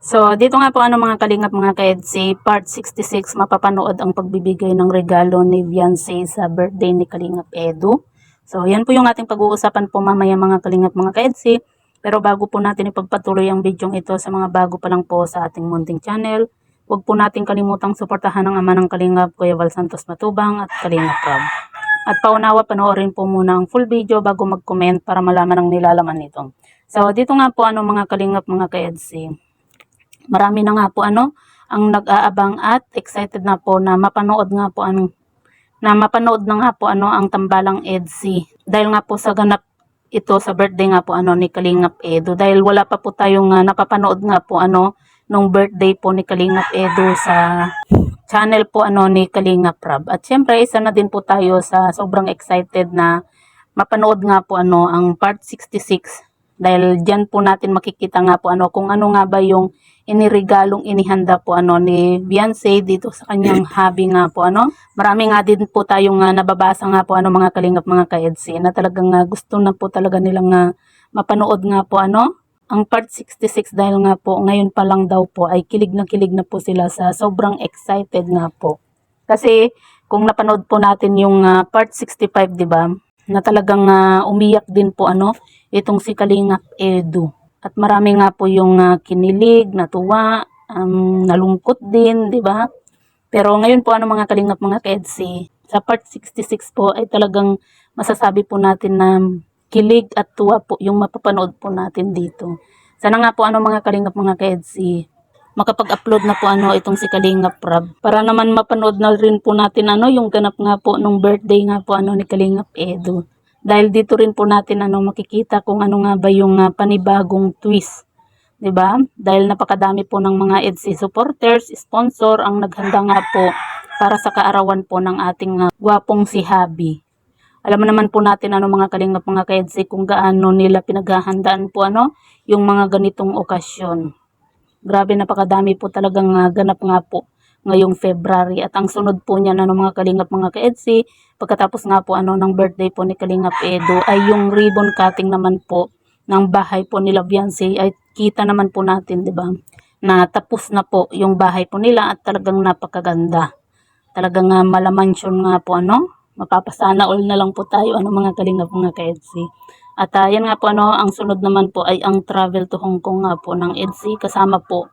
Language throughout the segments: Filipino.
So, dito nga po mga kalingap mga ka-EDC, part 66, mapapanood ang pagbibigay ng regalo ni Beyonce sa birthday ni Kalingap Edu. So, yan po yung ating pag-uusapan po mamaya mga kalingap mga ka-EDC. Pero bago po natin ipagpatuloy ang video ito sa mga bago pa lang po sa ating munting channel, huwag po natin kalimutang suportahan ang ama ng Kalingap, Kuya Val Santos Matubang at Kalingap Rob. At paunawa, panoorin po muna ang full video bago mag-comment para malaman ang nilalaman nito. So, dito nga po mga kalingap mga ka-EDC. Marami na nga po ang nag-aabang at excited na po na mapanood nga po na nga po ang tambalang EDC. Dahil nga po sa ganap ito sa birthday nga po ni Kalingap Edu. Dahil wala pa po tayong napapanood nga po nung birthday po ni Kalingap Edu sa channel po ni Kalingap Rob. At syempre isa na din po tayo sa sobrang excited na mapanood nga po ang part 66. Dahil diyan po natin makikita nga po kung ano nga ba yung iniregalong inihanda po ni Beyonce dito sa kanyang hobby nga po Marami nga din po tayong nababasa nga po mga kalingap mga ka-EDC na talagang gusto na po talaga nilang mapanood nga po ang part 66 dahil nga po ngayon pa lang daw po ay kilig na po sila sa sobrang excited nga po. Kasi kung napanood po natin yung part 65, 'di ba? Na talagang umiyak din po itong si Kalingap Edu. At marami nga po yung kinilig, natuwa, nalungkot din, 'di ba? Pero ngayon po mga kalingap mga ka-EDC, sa part 66 po ay talagang masasabi po natin na kilig at tuwa po yung mapapanood po natin dito. Sana nga po mga kalingap mga ka-EDC, makapag-upload na po itong si Kalingap Rob para naman mapanood na rin po natin yung ganap nga po nung birthday nga po ni Kalingap Edu. Dahil dito rin po natin makikita kung ano nga ba yung panibagong twist, 'di ba? Dahil napakadami po ng mga EDC supporters, sponsor ang naghanda nga po para sa kaarawan po ng ating gwapong si Habi. Alam mo naman po natin mga kalingap mga ka-EDC kung gaano nila pinaghahandaan po yung mga ganitong okasyon. Grabe, napakadami po talagang ganap nga po ngayong February. At ang sunod po niyan mga kalingap mga ka-EDC, pagkatapos nga po ng birthday po ni Kalingap Edu ay yung ribbon cutting naman po ng bahay po nila Beyonce. Ay kita naman po natin, 'di ba? Na tapos na po yung bahay po nila at talagang napakaganda. Talagang malamansyon nga po mapapasana all na lang po tayo mga kalingap mga ka-EDC. At yan nga po ang sunod naman po ay ang travel to Hong Kong nga po ng EDC kasama po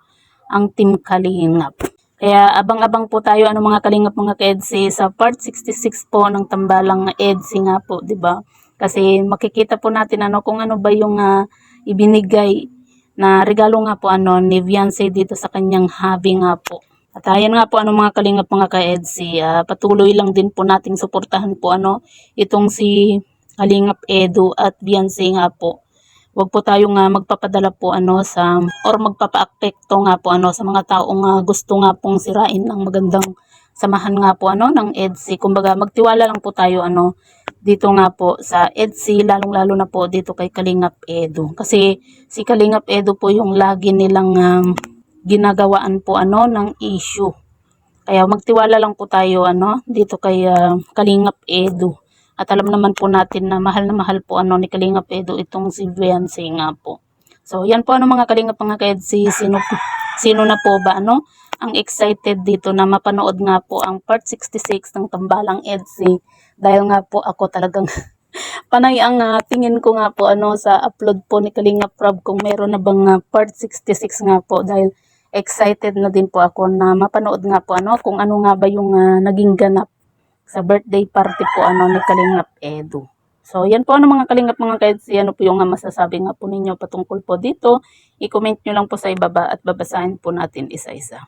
ang Team Kalingap. Kaya abang-abang po tayo mga kalingap mga ka-EDC sa part 66 po ng tambalang EDC nga po, 'di ba? Kasi makikita po natin kung ano ba yung ibinigay na regalo nga po ni Beyonce dito sa kanyang hobby nga po. At ayan nga po mga kalingap mga ka-EDC, patuloy lang din po nating suportahan po itong si Kalingap Edu at Beyonce nga po. Huwag po tayong magpapadala po sa or magpapa-apekto nga po sa mga taong gusto nga pong sirain ang magandang samahan nga po ng EDC. Kumbaga magtiwala lang po tayo dito nga po sa EDC, lalong-lalo na po dito kay Kalingap Edu. Kasi si Kalingap Edu po yung lagi nilang ginagawaan po ng issue. Kaya magtiwala lang po tayo dito kay Kalingap Edu. At alam naman po natin na mahal po ni Kalingap Edu itong si Beyonce nga po. So yan po mga kalingap mga ka-EDC, sino na po ba ang excited dito na mapanood nga po ang part 66 ng tambalang EDC. Dahil nga po ako talagang panay ang tingin ko nga po sa upload po ni Kalingap Rob kung meron na bang part 66 nga po. Dahil excited na din po ako na mapanood nga po kung ano nga ba yung naging ganap sa birthday party po ni Kalingap Edu. So yan po mga kalingap mga ka-EDC, ano po yung masasabi nga po ninyo patungkol po dito. I-comment nyo lang po sa ibaba at babasahin po natin isa-isa.